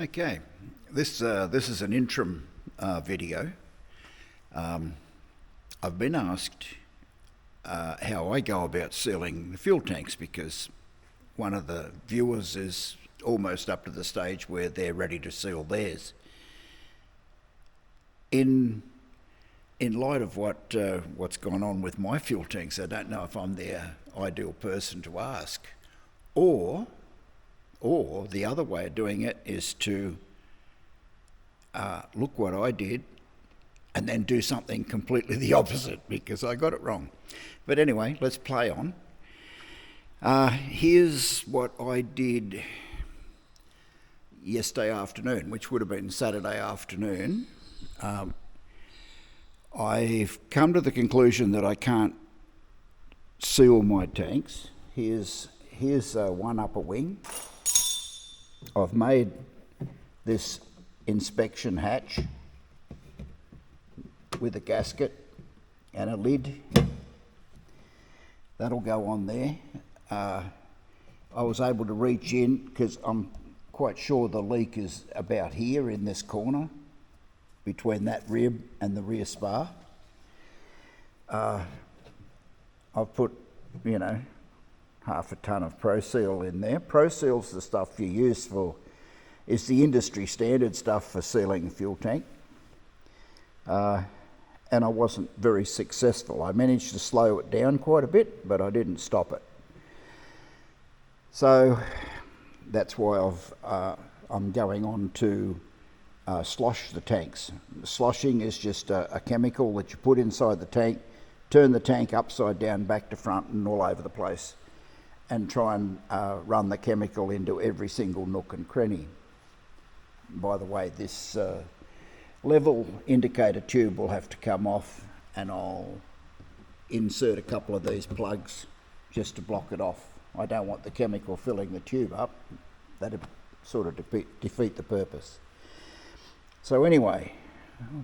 Okay, this is an interim video. I've been asked how I go about sealing the fuel tanks because one of the viewers is almost up to the stage where they're ready to seal theirs. In light of what's gone on with my fuel tanks, I don't know if I'm the ideal person to ask, or the other way of doing it is to look what I did and then do something completely the opposite because I got it wrong. But anyway, let's play on. Here's what I did yesterday afternoon, which would have been Saturday afternoon. I've come to the conclusion that I can't seal my tanks. Here's one upper wing. I've made this inspection hatch with a gasket and a lid. That'll go on there. I was able to reach in because I'm quite sure the leak is about here in this corner between that rib and the rear spar. I've put, half a tonne of Pro Seal in there. Pro Seal's the stuff you use for, it's the industry standard stuff for sealing a fuel tank. And I wasn't very successful. I managed to slow it down quite a bit, but I didn't stop it. So that's why I'm going on to slosh the tanks. Sloshing is just a chemical that you put inside the tank, turn the tank upside down, back to front and all over the place, and try and run the chemical into every single nook and cranny. By the way, this level indicator tube will have to come off, and I'll insert a couple of these plugs just to block it off. I don't want the chemical filling the tube up. That'd sort of defeat the purpose. So anyway,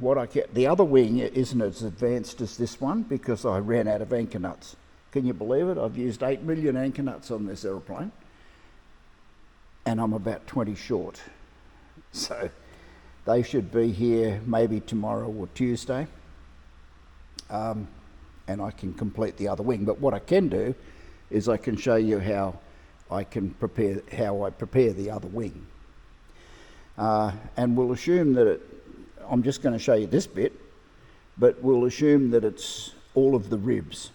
the other wing isn't as advanced as this one because I ran out of anchor nuts. Can you believe it? I've used 8 million anchor nuts on this aeroplane and I'm about 20 short. So they should be here maybe tomorrow or Tuesday, and I can complete the other wing. But what I can do is I can show you how I prepare the other wing. And we'll assume that I'm just going to show you this bit, but we'll assume that it's all of the ribs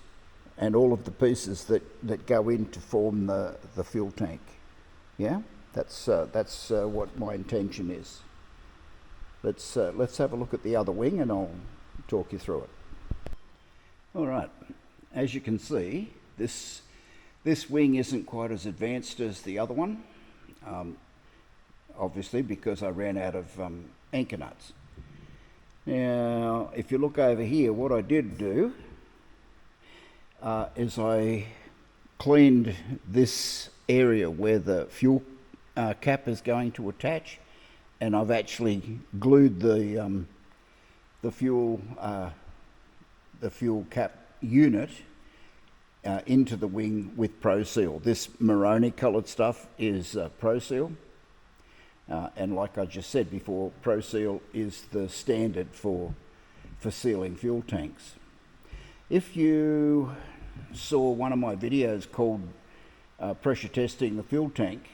and all of the pieces that go in to form the fuel tank. Yeah, that's what my intention is. Let's have a look at the other wing and I'll talk you through it. All right, as you can see, this wing isn't quite as advanced as the other one, obviously because I ran out of anchor nuts. Now, if you look over here, what I did do is I cleaned this area where the fuel cap is going to attach, and I've actually glued the fuel cap unit into the wing with Pro Seal. This maroon coloured stuff is Pro Seal, and like I just said before, Pro Seal is the standard for sealing fuel tanks. If you saw one of my videos called pressure testing the fuel tank,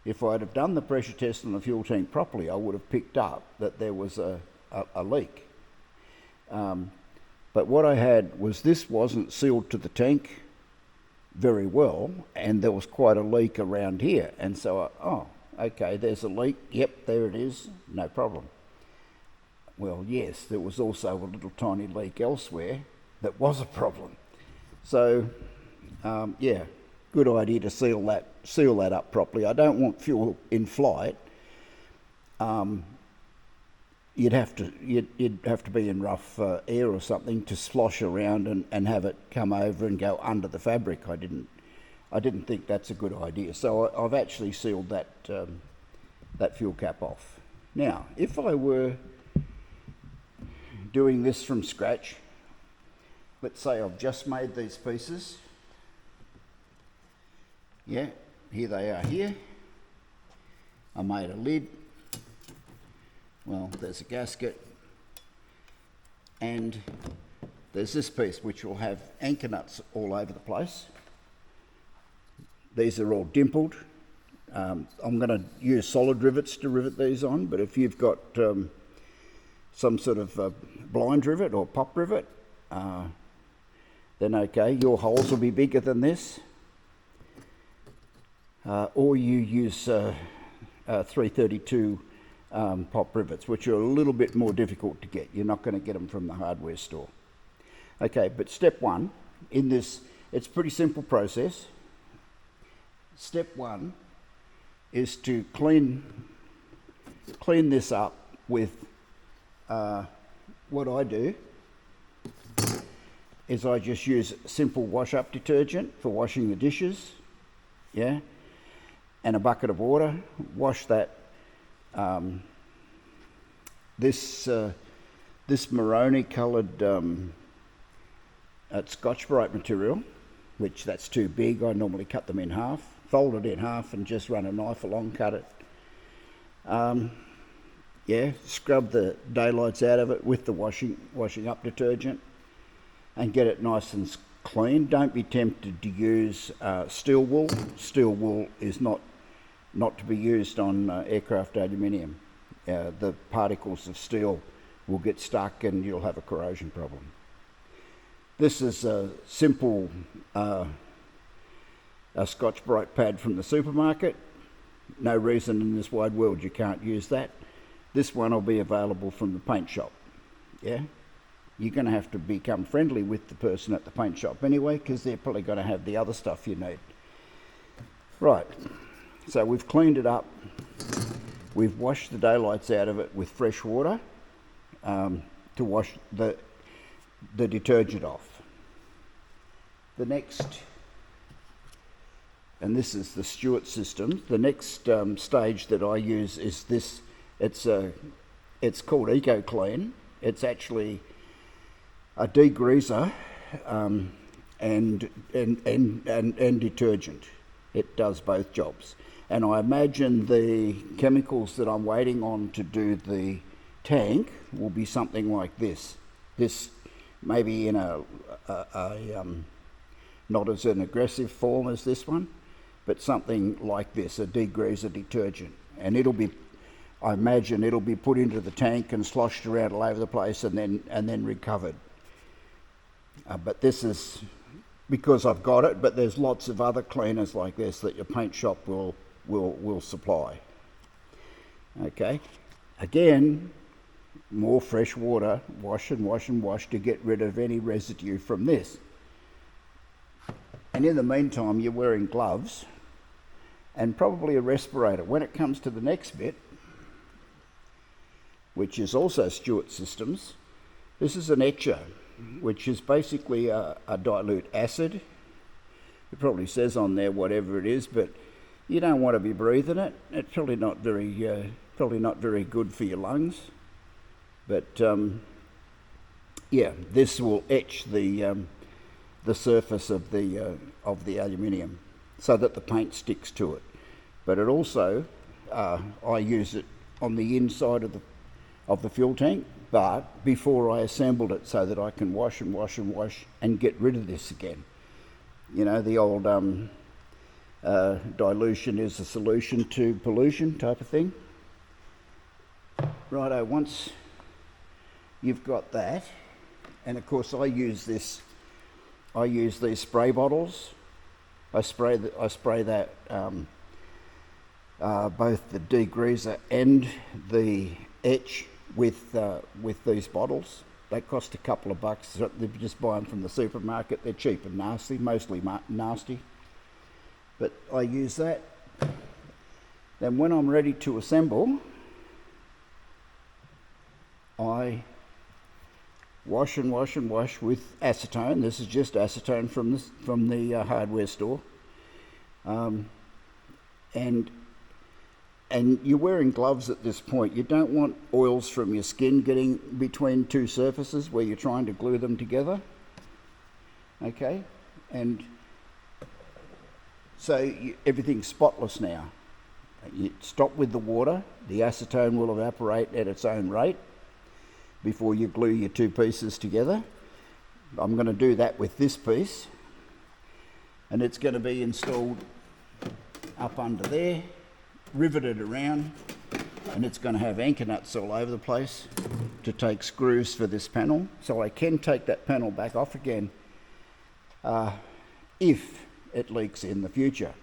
if I'd have done the pressure test on the fuel tank properly, I would have picked up that there was a leak. But what I had was this wasn't sealed to the tank very well, and there was quite a leak around here. And so, okay, there's a leak. Yep, there it is. No problem. Well, yes, there was also a little tiny leak elsewhere that was a problem. So, yeah, good idea to seal that up properly. I don't want fuel in flight. You'd have to be in rough air or something to slosh around and have it come over and go under the fabric. I didn't think that's a good idea. So I've actually sealed that fuel cap off. Now, if I were doing this from scratch, let's say I've just made these pieces. Yeah, here they are here. I made a lid. Well, there's a gasket, and there's this piece which will have anchor nuts all over the place. These are all dimpled. I'm going to use solid rivets to rivet these on, but if you've got some sort of blind rivet or pop rivet, then okay, your holes will be bigger than this. Or you use 332 pop rivets, which are a little bit more difficult to get. You're not going to get them from the hardware store. Okay, but step one in this, it's a pretty simple process. Step one is to clean this up with what I do is I just use simple wash up detergent for washing the dishes, yeah, and a bucket of water. Wash that this maroony coloured Scotch-Brite material, which that's too big. I normally cut them in half, fold it in half and just run a knife along, cut it. Yeah, scrub the daylights out of it with the washing up detergent and get it nice and clean. Don't be tempted to use steel wool. Steel wool is not to be used on aircraft aluminium. The particles of steel will get stuck and you'll have a corrosion problem. This is a simple a Scotch-Brite pad from the supermarket. No reason in this wide world you can't use that. This one will be available from the paint shop. Yeah, you're going to have to become friendly with the person at the paint shop anyway, because they're probably going to have the other stuff you need. Right, so we've cleaned it up. We've washed the daylights out of it with fresh water to wash the detergent off. The next, and this is the Stewart system, the next stage that I use is this. It's called EcoClean. It's actually a degreaser and detergent. It does both jobs. And I imagine the chemicals that I'm waiting on to do the tank will be something like this. This maybe in a not as an aggressive form as this one, but something like this, a degreaser detergent. And I imagine it'll be put into the tank and sloshed around all over the place and then recovered. But this is because I've got it, but there's lots of other cleaners like this that your paint shop will supply. Okay, again, more fresh water, wash and wash and wash to get rid of any residue from this. And in the meantime, you're wearing gloves and probably a respirator. When it comes to the next bit, which is also Stewart Systems, this is an etcher, which is basically a dilute acid. It probably says on there whatever it is, but you don't want to be breathing it. It's probably not very good for your lungs. But yeah, this will etch the surface of the aluminium so that the paint sticks to it. But it also, I use it on the inside of the fuel tank, but before I assembled it, so that I can wash and wash and wash and get rid of this again. You know, the old dilution is a solution to pollution type of thing. Righto, once you've got that, and of course I use these spray bottles. I spray that both the degreaser and the etch with these bottles. They cost a couple of bucks. You just buy them from the supermarket. They're cheap and nasty, mostly nasty. But I use that. Then when I'm ready to assemble, I wash and wash and wash with acetone. This is just acetone from the hardware store. And you're wearing gloves at this point. You don't want oils from your skin getting between two surfaces where you're trying to glue them together. Okay? And so everything's spotless now. You stop with the water, the acetone will evaporate at its own rate before you glue your two pieces together. I'm going to do that with this piece, and it's going to be installed up under there, riveted around, and it's going to have anchor nuts all over the place to take screws for this panel. So I can take that panel back off again if it leaks in the future.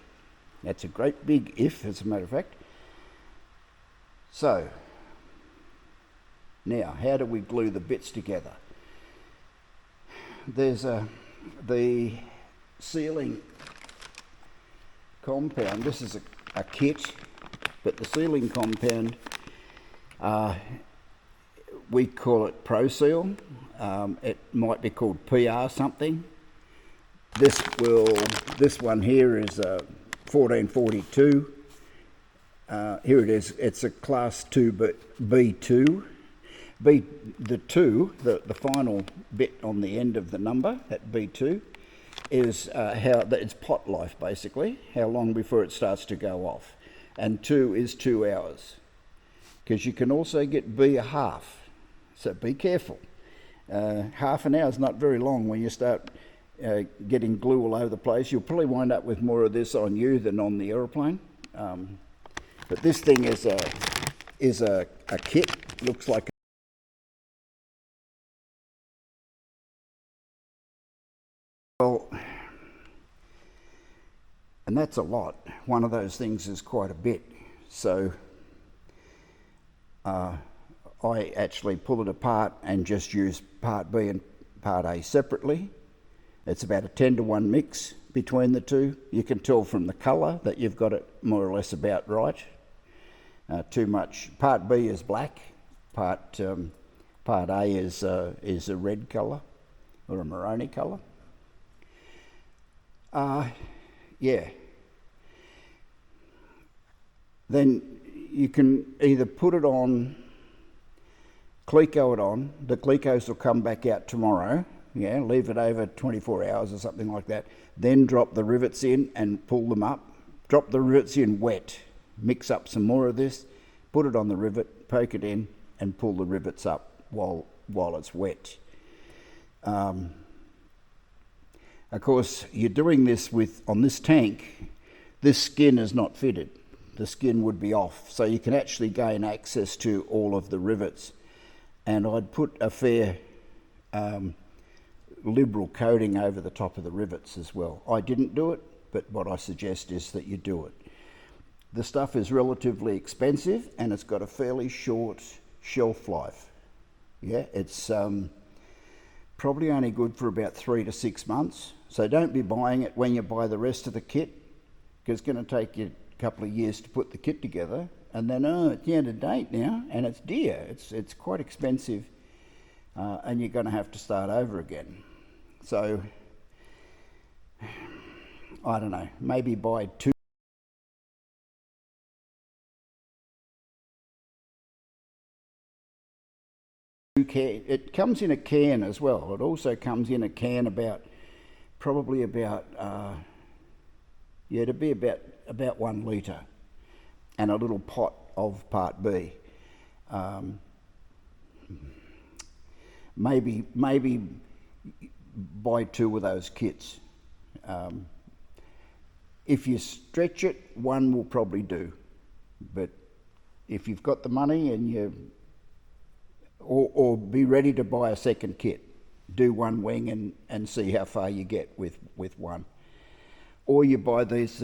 That's a great big if, as a matter of fact. So now, how do we glue the bits together? There's the sealing compound. This is a kit, but the sealing compound, we call it Pro Seal. It might be called PR something. This one here is 1442. Here it is. It's a class 2, but B2. The 2, the final bit on the end of the number, that B2, is it's pot life, basically, how long before it starts to go off. And 2 is 2 hours. Because you can also get B a half, so be careful. Half an hour is not very long when you start getting glue all over the place. You'll probably wind up with more of this on you than on the aeroplane. But this thing is a kit. Looks like and that's a lot. One of those things is quite a bit. So I actually pull it apart and just use part B and part A separately. It's about a 10-to-1 mix between the two. You can tell from the colour that you've got it more or less about right. Too much. Part B is black. Part A is a red colour or a maroony colour. Yeah. Then you can either put it on, Cleco it on. The Clecos will come back out tomorrow. Yeah, leave it over 24 hours or something like that. Then drop the rivets in and pull them up. Drop the rivets in wet. Mix up some more of this. Put it on the rivet, poke it in, and pull the rivets up while it's wet. Of course, you're doing this on this tank. This skin is not fitted. The skin would be off, so you can actually gain access to all of the rivets. And I'd put a fair liberal coating over the top of the rivets as well. I didn't do it, but what I suggest is that you do it. The stuff is relatively expensive and it's got a fairly short shelf life. Yeah, it's probably only good for about 3 to 6 months. So don't be buying it when you buy the rest of the kit, because it's going to take you a couple of years to put the kit together, and then it's the end of date now and it's dear. It's quite expensive, and you're going to have to start over again. So I don't know, maybe buy 2. It comes in a can as well. It also comes in a can probably about 1 litre, and a little pot of part B. Maybe buy 2 of those kits. If you stretch it, 1 will probably do, but if you've got the money and or be ready to buy a second kit, do 1 wing and see how far you get with 1. Or you buy these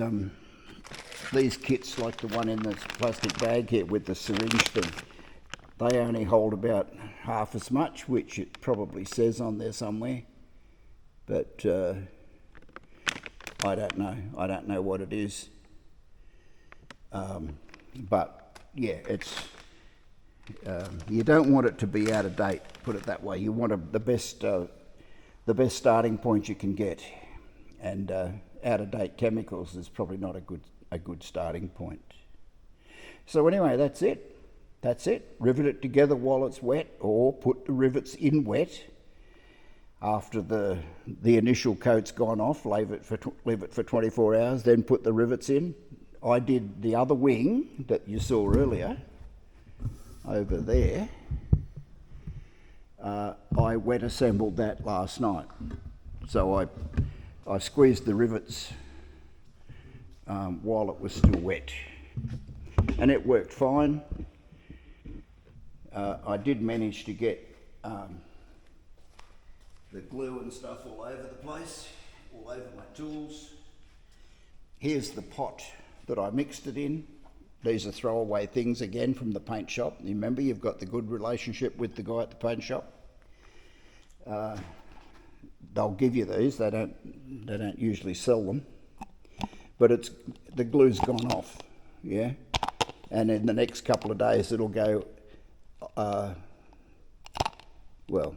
kits like the one in this plastic bag here with the syringe thing. They only hold about half as much, which it probably says on there somewhere, but I don't know. I don't know what it is. But yeah, it's you don't want it to be out of date, put it that way. You want the best starting point you can get, and out of date chemicals is probably not a good starting point. So anyway, that's it. Rivet it together while it's wet, or put the rivets in wet after the initial coat's gone off. Leave it for 24 hours, then put the rivets in I did the other wing that you saw earlier over there. I wet assembled that last night. So I squeezed the rivets while it was still wet, and it worked fine. I did manage to get the glue and stuff all over the place, all over my tools. Here's the pot that I mixed it in. These are throwaway things again from the paint shop. Remember, you've got the good relationship with the guy at the paint shop. They'll give you these. They don't usually sell them, but the glue's gone off, yeah. And in the next couple of days, it'll go. Well,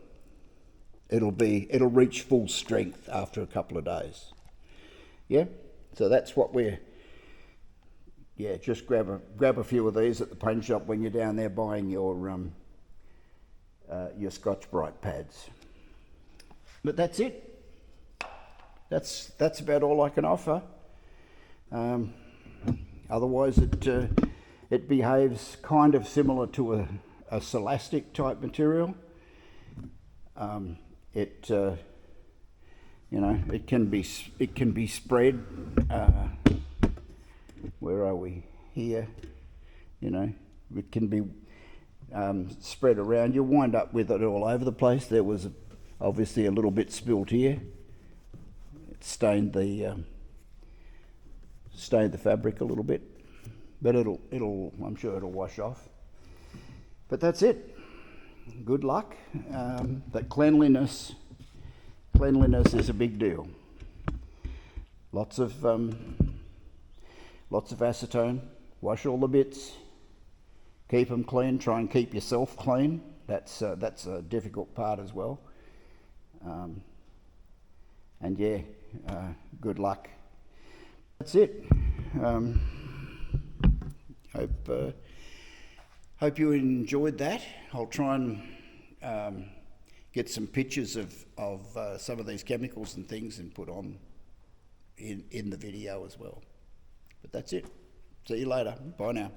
it'll reach full strength after a couple of days, yeah. So that's what just grab a few of these at the paint shop when you're down there buying your Scotch-Brite pads. But that's it. That's about all I can offer. Otherwise, it behaves kind of similar to a Celastic type material. It can be spread. Where are we? Here. It can be spread around. You'll wind up with it all over the place. There was obviously a little bit spilt here. It stained the fabric a little bit, but I'm sure it'll wash off. But that's it. Good luck. But cleanliness is a big deal. Lots of acetone. Wash all the bits. Keep them clean. Try and keep yourself clean. That's a difficult part as well. Good luck. That's it. Hope you enjoyed that. I'll try and get some pictures of some of these chemicals and things and put on in the video as well. But that's it. See you later. Bye now.